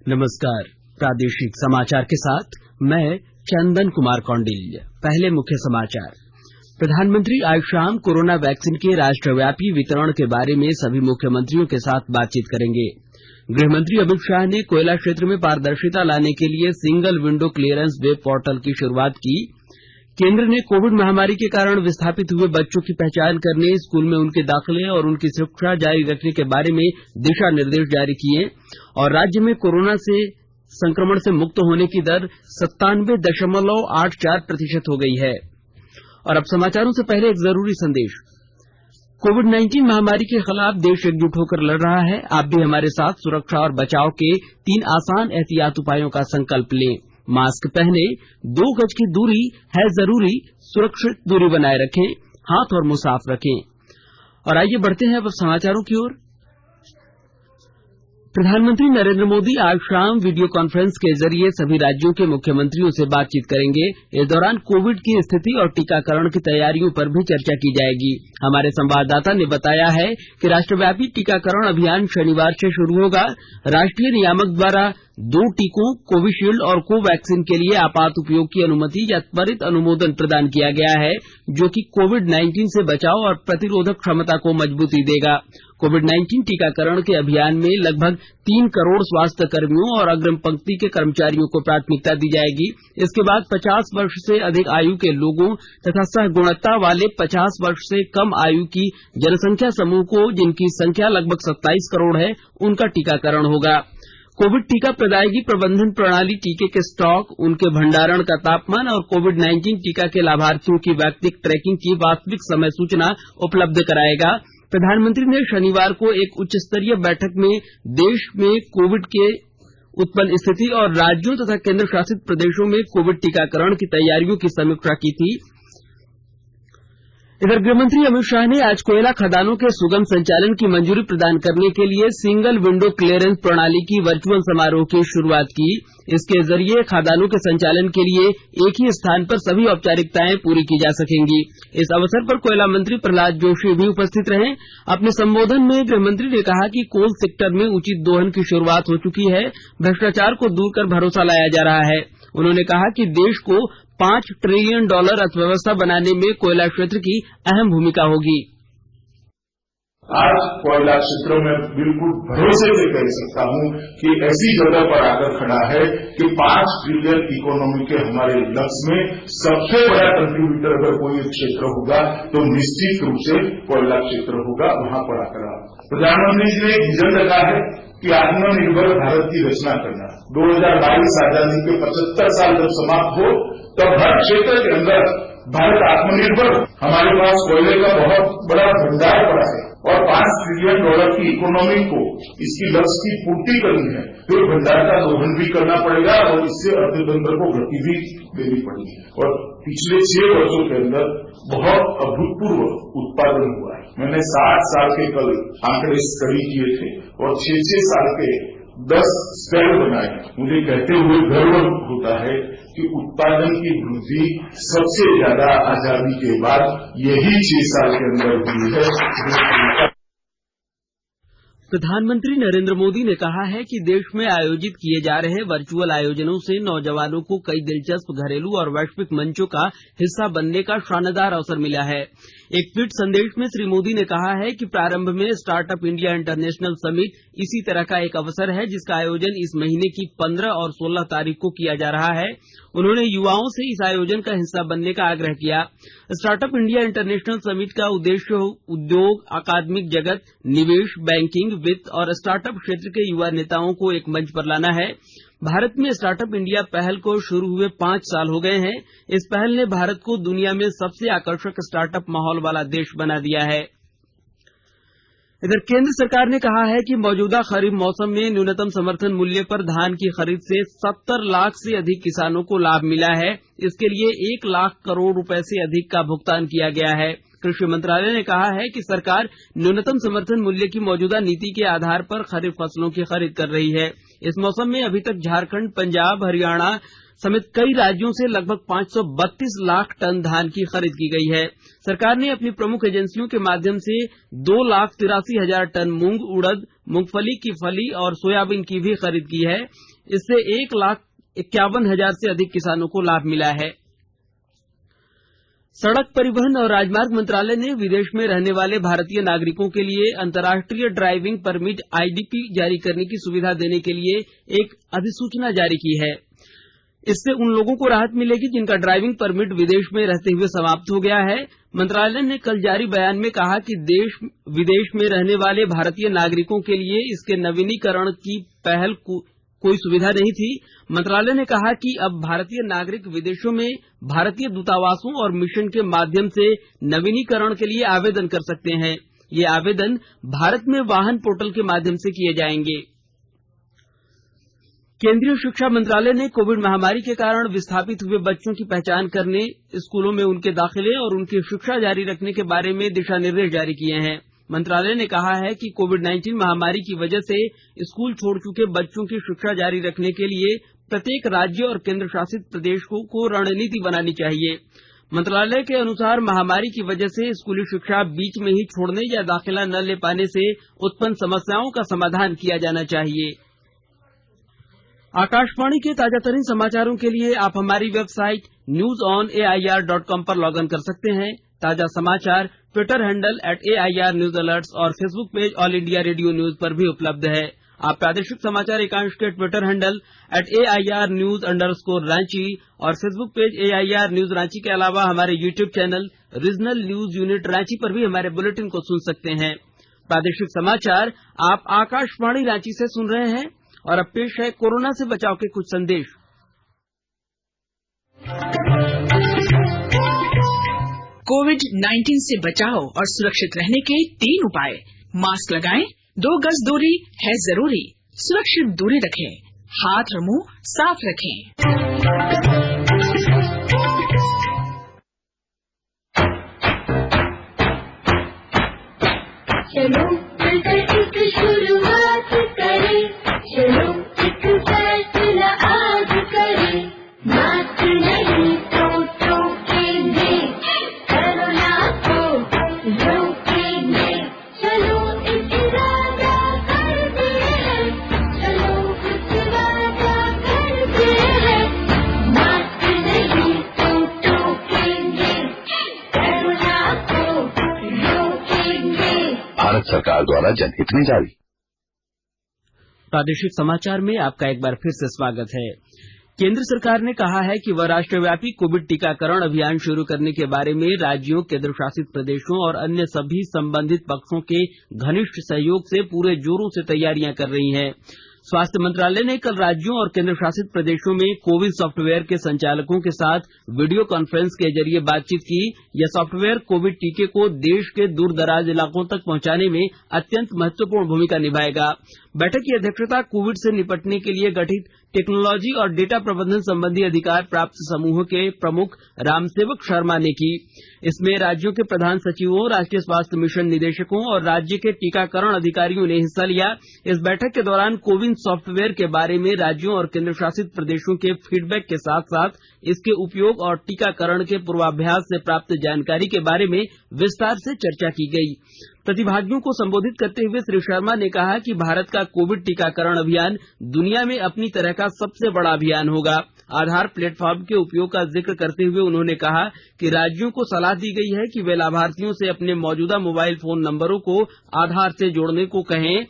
नमस्कार। प्रादेशिक समाचार के साथ मैं चंदन कुमार कौंडिल्य। पहले मुख्य समाचार। प्रधानमंत्री आज शाम कोरोना वैक्सीन के राष्ट्रव्यापी वितरण के बारे में सभी मुख्यमंत्रियों के साथ बातचीत करेंगे। गृहमंत्री अमित शाह ने कोयला क्षेत्र में पारदर्शिता लाने के लिए single window clearance web portal की शुरुआत की। केंद्र ने कोविड महामारी के कारण विस्थापित हुए बच्चों की पहचान करने, स्कूल में उनके दाखिले और उनकी शिक्षा जारी रखने के बारे में दिशा निर्देश जारी किए। और राज्य में कोरोना से संक्रमण से मुक्त होने की दर 97.84% हो गई है। और अब समाचारों से पहले एक जरूरी संदेश। कोविड-19 महामारी के खिलाफ देश एकजुट होकर लड़ रहा है। आप भी हमारे साथ सुरक्षा और बचाव के 3 आसान एहतियात उपायों का संकल्प लें। मास्क पहने, 2 गज की दूरी है जरूरी, सुरक्षित दूरी बनाए रखें, हाथ और मुंह साफ रखें। और आइए बढ़ते हैं अब समाचारों की ओर। प्रधानमंत्री नरेंद्र मोदी आज शाम वीडियो कॉन्फ्रेंस के जरिए सभी राज्यों के मुख्यमंत्रियों से बातचीत करेंगे। इस दौरान कोविड की स्थिति और टीकाकरण की तैयारियों पर भी चर्चा की जाएगी। हमारे संवाददाता ने बताया है कि राष्ट्रव्यापी टीकाकरण अभियान शनिवार से शुरू होगा। राष्ट्रीय नियामक द्वारा 2 टीकों कोविशील्ड और कोवैक्सीन के लिए आपात उपयोग की अनुमति या त्वरित अनुमोदन प्रदान किया गया है, जो कि कोविड-19 से बचाव और प्रतिरोधक क्षमता को मजबूती देगा। कोविड-19 टीकाकरण के अभियान में लगभग 3 करोड़ स्वास्थ्य कर्मियों और अग्रिम पंक्ति के कर्मचारियों को प्राथमिकता दी जाएगी। इसके बाद 50 वर्ष से अधिक आयु के लोगों तथा सहगुणता वाले 50 वर्ष से कम आयु की जनसंख्या समूह को, जिनकी संख्या लगभग 27 करोड़ है, उनका टीकाकरण होगा। कोविड टीका प्रदायगी प्रबंधन प्रणाली टीके के स्टॉक, उनके भंडारण का तापमान और कोविड-19 टीका के लाभार्थियों की वैक्तिक ट्रैकिंग की वास्तविक समय सूचना उपलब्ध कराएगा। प्रधानमंत्री ने शनिवार को एक उच्च स्तरीय बैठक में देश में कोविड के उत्पन्न स्थिति और राज्यों तथा केंद्र शासित प्रदेशों में कोविड टीकाकरण की तैयारियों की समीक्षा की थी। इधर गृहमंत्री अमित शाह ने आज कोयला खदानों के सुगम संचालन की मंजूरी प्रदान करने के लिए सिंगल विंडो क्लियरेंस प्रणाली की वर्चुअल समारोह की शुरुआत की। इसके जरिए खदानों के संचालन के लिए एक ही स्थान पर सभी औपचारिकताएं पूरी की जा सकेंगी। इस अवसर पर कोयला मंत्री प्रहलाद जोशी भी उपस्थित रहे। अपने संबोधन में गृहमंत्री ने कहा कि कोल सेक्टर में उचित दोहन की शुरुआत हो चुकी है। भ्रष्टाचार को दूर कर भरोसा लाया जा रहा है। उन्होंने कहा कि देश को $5 ट्रिलियन अर्थव्यवस्था बनाने में कोयला क्षेत्र की अहम भूमिका होगी। आज कोयला क्षेत्र में बिल्कुल भरोसे से कह सकता हूं कि ऐसी जगह पर आकर खड़ा है कि 5 ट्रिलियन इकोनॉमी के हमारे लक्ष्य में सबसे बड़ा कंट्रीब्यूटर अगर कोई क्षेत्र होगा तो निश्चित रूप से कोयला क्षेत्र होगा। वहां पर आकर प्रधानमंत्री जी ने एक विजन रखा है कि आत्मनिर्भर भारत की रचना करना। 2022 आजादी के 75 साल जब समाप्त हो तब हर क्षेत्र के अंदर भारत आत्मनिर्भर। हमारे पास कोयले का बहुत बड़ा भंडार पड़ा है और $5 ट्रिलियन की इकोनॉमी को इसकी लक्ष्य की पूर्ति करनी है। फिर भंडार का दोहन भी करना पड़ेगा और इससे अर्थतंत्र को गति भी देनी पड़ेगी। और पिछले 6 वर्षों के अंदर बहुत अभूतपूर्व उत्पादन हुआ है। मैंने 60 साल के कल आंकड़े स्टडी किए थे और 6 साल के 10 स्केल बनाए। मुझे कहते हुए गर्व होता है कि उत्पादन की वृद्धि सबसे ज्यादा आजादी के बाद यही 6 साल के अंदर हुई है। प्रधानमंत्री नरेंद्र मोदी ने कहा है कि देश में आयोजित किए जा रहे वर्चुअल आयोजनों से नौजवानों को कई दिलचस्प घरेलू और वैश्विक मंचों का हिस्सा बनने का शानदार अवसर मिला है। एक ट्वीट संदेश में श्री मोदी ने कहा है कि प्रारंभ में स्टार्टअप इंडिया इंटरनेशनल समिट इसी तरह का एक अवसर है, जिसका आयोजन इस महीने की 15 और 16 तारीख को किया जा रहा है। उन्होंने युवाओं से इस आयोजन का हिस्सा बनने का आग्रह किया। स्टार्टअप इंडिया इंटरनेशनल समिट का उद्देश्य उद्योग, अकादमिक जगत, निवेश, बैंकिंग, वित्त और स्टार्टअप क्षेत्र के युवा नेताओं को एक मंच पर लाना है। भारत में स्टार्टअप इंडिया पहल को शुरू हुए 5 साल हो गए हैं। इस पहल ने भारत को दुनिया में सबसे आकर्षक स्टार्टअप माहौल वाला देश बना दिया है। इधर केंद्र सरकार ने कहा है कि मौजूदा खरीफ मौसम में न्यूनतम समर्थन मूल्य पर धान की खरीद से 70 लाख से अधिक किसानों को लाभ मिला है। इसके लिए 1 लाख करोड़ रुपए से अधिक का भुगतान किया गया है। कृषि मंत्रालय ने कहा है कि सरकार न्यूनतम समर्थन मूल्य की मौजूदा नीति के आधार पर खरीफ फसलों की खरीद कर रही है। इस मौसम में अभी तक झारखंड, पंजाब, हरियाणा समेत कई राज्यों से लगभग 532 लाख टन धान की खरीद की गई है। सरकार ने अपनी प्रमुख एजेंसियों के माध्यम से 2,83,000 टन मूंग, उड़द, मूंगफली की फली और सोयाबीन की भी खरीद की है। इससे 1,51,000 से अधिक किसानों को लाभ मिला है। सड़क परिवहन और राजमार्ग मंत्रालय ने विदेश में रहने वाले भारतीय नागरिकों के लिए अंतर्राष्ट्रीय ड्राइविंग परमिट आईडीपी जारी करने की सुविधा देने के लिए एक अधिसूचना जारी की है। इससे उन लोगों को राहत मिलेगी जिनका ड्राइविंग परमिट विदेश में रहते हुए समाप्त हो गया है। मंत्रालय ने कल जारी बयान में कहा कि विदेश में रहने वाले भारतीय नागरिकों के लिए इसके नवीनीकरण की पहल कोई सुविधा नहीं थी। मंत्रालय ने कहा कि अब भारतीय नागरिक विदेशों में भारतीय दूतावासों और मिशन के माध्यम से नवीनीकरण के लिए आवेदन कर सकते हैं। ये आवेदन भारत में वाहन पोर्टल के माध्यम से किए जाएंगे। केंद्रीय शिक्षा मंत्रालय ने कोविड महामारी के कारण विस्थापित हुए बच्चों की पहचान करने, स्कूलों में उनके दाखिले और उनकी शिक्षा जारी रखने के बारे में दिशा निर्देश जारी किए हैं। मंत्रालय ने कहा है कि कोविड-19 महामारी की वजह से स्कूल छोड़ चुके बच्चों की शिक्षा जारी रखने के लिए प्रत्येक राज्य और केंद्र शासित प्रदेश को रणनीति बनानी चाहिए। मंत्रालय के अनुसार महामारी की वजह से स्कूली शिक्षा बीच में ही छोड़ने या दाखिला न ले पाने से उत्पन्न समस्याओं का समाधान किया जाना चाहिए। आकाशवाणी के ताजातरीन समाचारों के लिए आप हमारी वेबसाइट newsonair.com पर लॉग इन कर सकते हैं। ताजा समाचार Twitter handle @AIR News Alerts और Facebook page all India radio news पर भी उपलब्ध है। आप प्रादेशिक समाचार एकांश के ट्विटर हैंडल @AIR News_Ranchi और Facebook page AIR News Ranchi के अलावा हमारे YouTube channel regional news unit Ranchi पर भी हमारे बुलेटिन को सुन सकते हैं। प्रादेशिक समाचार आप आकाशवाणी रांची से सुन रहे हैं और अब पेश है कोरोना से बचाव के कुछ संदेश। कोविड-19 से बचाव और सुरक्षित रहने के 3 उपाय। मास्क लगाएं, 2 गज दूरी है जरूरी, सुरक्षित दूरी रखें, हाथ और मुंह साफ रखें। चलो मिलकर एक शुरुआत करें, चलो एक फैसला आज करें, मास्क नहीं तो टोकेंगे, कोरोना को रोकेंगे, चलो एक इरादा करते हैं, चलो एक इरादा करते हैं, मास्क नहीं तो टोकेंगे, कोरोना को रोकेंगे। भारत सरकार द्वारा जनहित में जारी। प्रादेशिक समाचार में आपका एक बार फिर से स्वागत है। केंद्र सरकार ने कहा है कि वह राष्ट्रव्यापी कोविड टीकाकरण अभियान शुरू करने के बारे में राज्यों, केंद्र शासित प्रदेशों और अन्य सभी संबंधित पक्षों के घनिष्ठ सहयोग से पूरे जोरों से तैयारियां कर रही है। स्वास्थ्य मंत्रालय ने कल राज्यों और केंद्र शासित प्रदेशों में कोविन सॉफ्टवेयर के संचालकों के साथ वीडियो कॉन्फ्रेंस के जरिए बातचीत की। यह सॉफ्टवेयर कोविड टीके को देश के दूर दराज इलाकों तक पहुंचाने में अत्यंत महत्वपूर्ण भूमिका निभाएगा। बैठक की अध्यक्षता कोविड से निपटने के लिए गठित टेक्नोलॉजी और डेटा प्रबंधन संबंधी अधिकार प्राप्त समूहों के प्रमुख रामसेवक शर्मा ने की। इसमें राज्यों के प्रधान सचिवों, राष्ट्रीय स्वास्थ्य मिशन निदेशकों और राज्य के टीकाकरण अधिकारियों ने हिस्सा लिया। इस बैठक के दौरान कोविन सॉफ्टवेयर के बारे में राज्यों और केंद्र शासित प्रदेशों के फीडबैक के साथ साथ इसके उपयोग और टीकाकरण के पूर्वाभ्यास से प्राप्त जानकारी के बारे में विस्तार से चर्चा की गई। प्रतिभागियों को संबोधित करते हुए श्री शर्मा ने कहा कि भारत का कोविड टीकाकरण अभियान दुनिया में अपनी तरह का सबसे बड़ा अभियान होगा। आधार प्लेटफॉर्म के उपयोग का जिक्र करते हुए उन्होंने कहा कि राज्यों को सलाह दी गई है कि वे लाभार्थियों से अपने मौजूदा मोबाइल फोन नंबरों को आधार से जोड़ने को कहें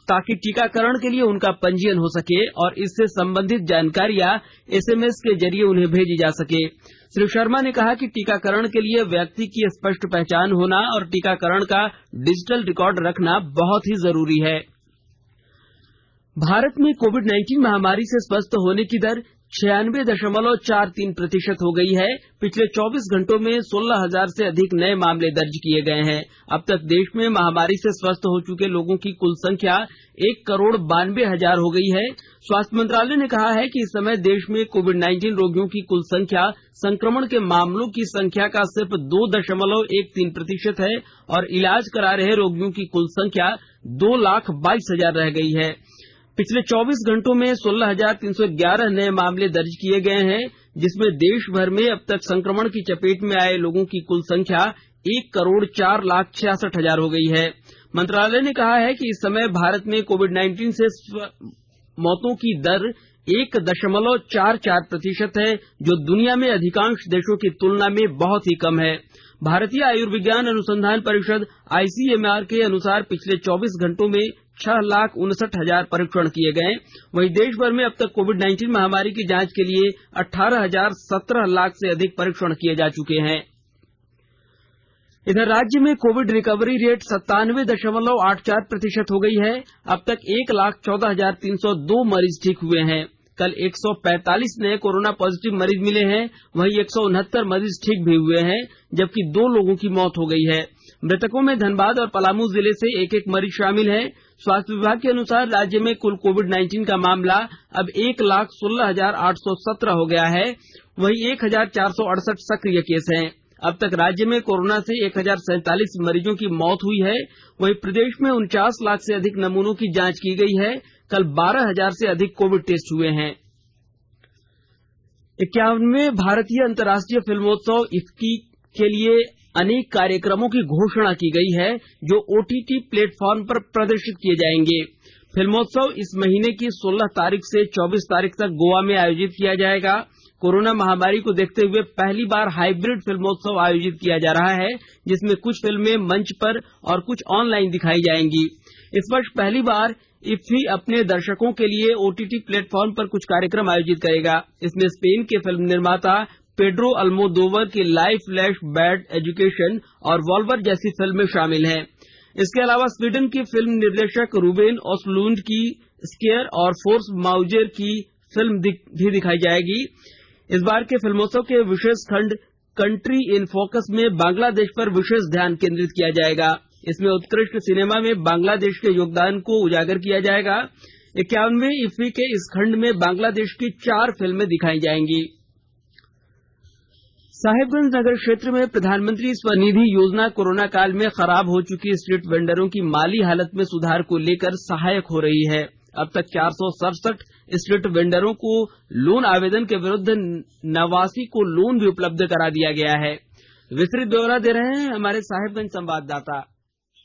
ताकि टीकाकरण के लिए उनका पंजीयन हो सके और इससे संबंधित जानकारियां SMS के जरिए उन्हें भेजी जा सके। श्री शर्मा ने कहा कि टीकाकरण के लिए व्यक्ति की स्पष्ट पहचान होना और टीकाकरण का डिजिटल रिकॉर्ड रखना बहुत ही जरूरी है। भारत में कोविड-19 महामारी से स्वस्थ होने की दर 96.43% हो गई है। पिछले 24 घंटों में 16,000 से अधिक नए मामले दर्ज किए गए हैं। अब तक देश में महामारी से स्वस्थ हो चुके लोगों की कुल संख्या 1,92,000 हो गई है। स्वास्थ्य मंत्रालय ने कहा है कि इस समय देश में कोविड-19 रोगियों की कुल संख्या संक्रमण के मामलों की संख्या का सिर्फ 2.13% है और इलाज करा रहे रोगियों की कुल संख्या 2,22,000 रह गई है। पिछले 24 घंटों में 16,311 नए मामले दर्ज किए गए हैं, जिसमें देश भर में अब तक संक्रमण की चपेट में आए लोगों की कुल संख्या 1,04,66,000 हो गई है। मंत्रालय ने कहा है कि इस समय भारत में कोविड-19 से मौतों की दर 1.44% है, जो दुनिया में अधिकांश देशों की तुलना में बहुत ही कम है। भारतीय आयुर्विज्ञान अनुसंधान परिषद ICMR के अनुसार पिछले 24 घंटों में 6,59,000 परीक्षण किए गए। वहीं देश भर में अब तक कोविड-19 महामारी की जांच के लिए 18,017 लाख से अधिक परीक्षण किए जा चुके हैं। इधर राज्य में कोविड रिकवरी रेट 97.84% हो गई है। अब तक 1,14,302 मरीज ठीक हुए हैं। कल 145 नए कोरोना पॉजिटिव मरीज मिले हैं। वहीं 169 मरीज ठीक भी हुए हैं, जबकि 2 लोगों की मौत हो गई है। मृतकों में धनबाद और पलामू जिले से एक मरीज शामिल है। स्वास्थ्य विभाग के अनुसार राज्य में कुल कोविड-19 का मामला अब 1,16,817 हो गया है। वहीं 1,468 सक्रिय केस हैं। अब तक राज्य में कोरोना से 1,047 मरीजों की मौत हुई है। वहीं प्रदेश में 49 लाख से अधिक नमूनों की जांच की गई है। कल 12,000 से अधिक कोविड टेस्ट हुए हैं। 51वें भारतीय अंतर्राष्ट्रीय फिल्मोत्सव IFFI के लिए अनेक कार्यक्रमों की घोषणा की गई है, जो OTT प्लेटफॉर्म पर प्रदर्शित किए जाएंगे। फिल्मोत्सव इस महीने की 16 तारीख से 24 तारीख तक गोवा में आयोजित किया जाएगा। कोरोना महामारी को देखते हुए पहली बार हाइब्रिड फिल्मोत्सव आयोजित किया जा रहा है, जिसमें कुछ फिल्में मंच पर और कुछ ऑनलाइन दिखाई जाएंगी। इस वर्ष पहली बार IFFI अपने दर्शकों के लिए OTT प्लेटफॉर्म पर कुछ कार्यक्रम आयोजित करेगा। इसमें स्पेन के फिल्म निर्माता पेड्रो अल्मोदोवर की लाइफ फ्लैश बैड एजुकेशन और वॉल्वर जैसी फिल्में शामिल हैं। इसके अलावा स्वीडन की फिल्म निर्देशक रूबेन ओसलुंड की स्केयर और फोर्स माउजेर की फिल्म भी दिखाई जाएगी। इस बार के फिल्मोत्सव के विशेष खंड कंट्री इन फोकस में बांग्लादेश पर विशेष ध्यान केंद्रित किया जाएगा। इसमें उत्कृष्ट सिनेमा में बांग्लादेश के योगदान को उजागर किया जाएगा। 51वें IFFI के इस खंड में बांग्लादेश की 4 फिल्में दिखाई जाएंगी। साहिबगंज नगर क्षेत्र में प्रधानमंत्री स्वनिधि योजना कोरोना काल में खराब हो चुकी स्ट्रीट वेंडरों की माली हालत में सुधार को लेकर सहायक हो रही है। अब तक 467 स्ट्रीट वेंडरों को लोन आवेदन के विरुद्ध 89 को लोन भी उपलब्ध करा दिया गया है। विस्तृत ब्यौरा दे रहे हैं हमारे साहिबगंज संवाददाता।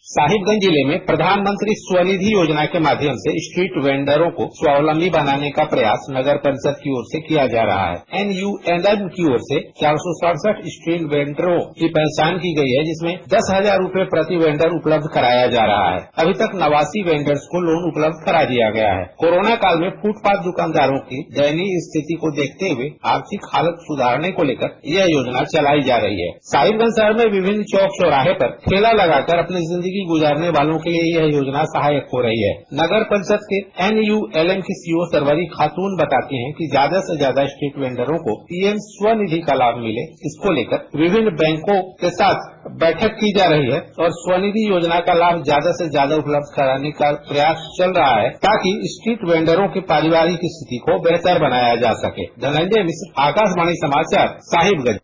साहिबगंज जिले में प्रधानमंत्री स्वनिधि योजना के माध्यम से स्ट्रीट वेंडरों को स्वावलंबी बनाने का प्रयास नगर परिषद की ओर से किया जा रहा है। NULM की ओर से 467 स्ट्रीट वेंडरों की पहचान की गई है, जिसमें 10,000 रूपए प्रति वेंडर उपलब्ध कराया जा रहा है। अभी तक 89 वेंडर्स को लोन उपलब्ध करा दिया गया है। कोरोना काल में फुटपाथ दुकानदारों की दयनीय स्थिति को देखते हुए आर्थिक हालत सुधारने को लेकर यह योजना चलाई जा रही है। साहिबगंज शहर में विभिन्न चौक चौराहे पर ठेला लगाकर अपनी जिंदगी गुजारने वालों के लिए यह योजना सहायक हो रही है। नगर परिषद के NULM की CO सरवरी खातून बताती हैं कि ज्यादा से ज्यादा स्ट्रीट वेंडरों को PM स्वनिधि का लाभ मिले, इसको लेकर विभिन्न बैंकों के साथ बैठक की जा रही है और स्वनिधि योजना का लाभ ज्यादा से ज्यादा उपलब्ध कराने का प्रयास चल रहा है, ताकि स्ट्रीट वेंडरों की पारिवारिक स्थिति को बेहतर बनाया जा सके। धनंजय मिश्र, आकाशवाणी समाचार, साहिबगंज।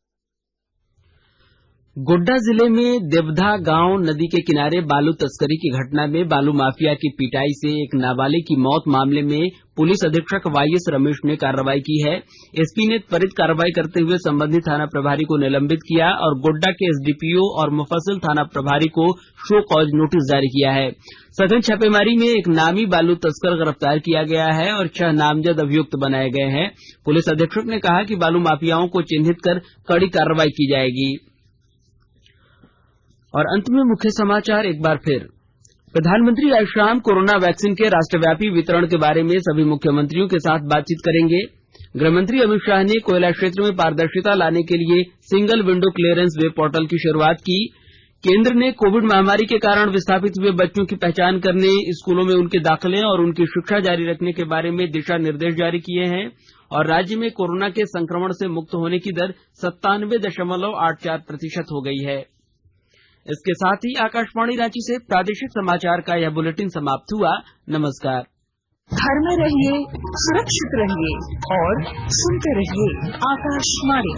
गोड्डा जिले में देवधा गांव नदी के किनारे बालू तस्करी की घटना में बालू माफिया की पिटाई से एक नाबालिग की मौत मामले में पुलिस अधीक्षक YS रमेश ने कार्रवाई की है। SP ने त्वरित कार्रवाई करते हुए संबंधित थाना प्रभारी को निलंबित किया और गोड्डा के SDPO और मुफस्सिल थाना प्रभारी को शो कॉज नोटिस जारी किया है। सघन छापेमारी में एक नामी बालू तस्कर गिरफ्तार किया गया है और 6 नामजद अभियुक्त बनाए गए हैं। पुलिस अधीक्षक ने कहा कि बालू माफियाओं को चिन्हित कर कड़ी कार्रवाई की जाएगी। और अंत में मुख्य समाचार एक बार फिर। प्रधानमंत्री आज शाम कोरोना वैक्सीन के राष्ट्रव्यापी वितरण के बारे में सभी मुख्यमंत्रियों के साथ बातचीत करेंगे। गृहमंत्री अमित शाह ने कोयला क्षेत्र में पारदर्शिता लाने के लिए single window clearance web portal की शुरुआत की। केंद्र ने कोविड महामारी के कारण विस्थापित हुए बच्चों की पहचान करने, स्कूलों में उनके दाखिले और उनकी शिक्षा जारी रखने के बारे में दिशा निर्देश जारी किए हैं। और राज्य में कोरोना के संक्रमण से मुक्त होने की दर 97.84% हो गई है। इसके साथ ही आकाशवाणी रांची से प्रादेशिक समाचार का यह बुलेटिन समाप्त हुआ। नमस्कार। घर में रहिए, सुरक्षित रहिए और सुनते रहिए आकाशवाणी।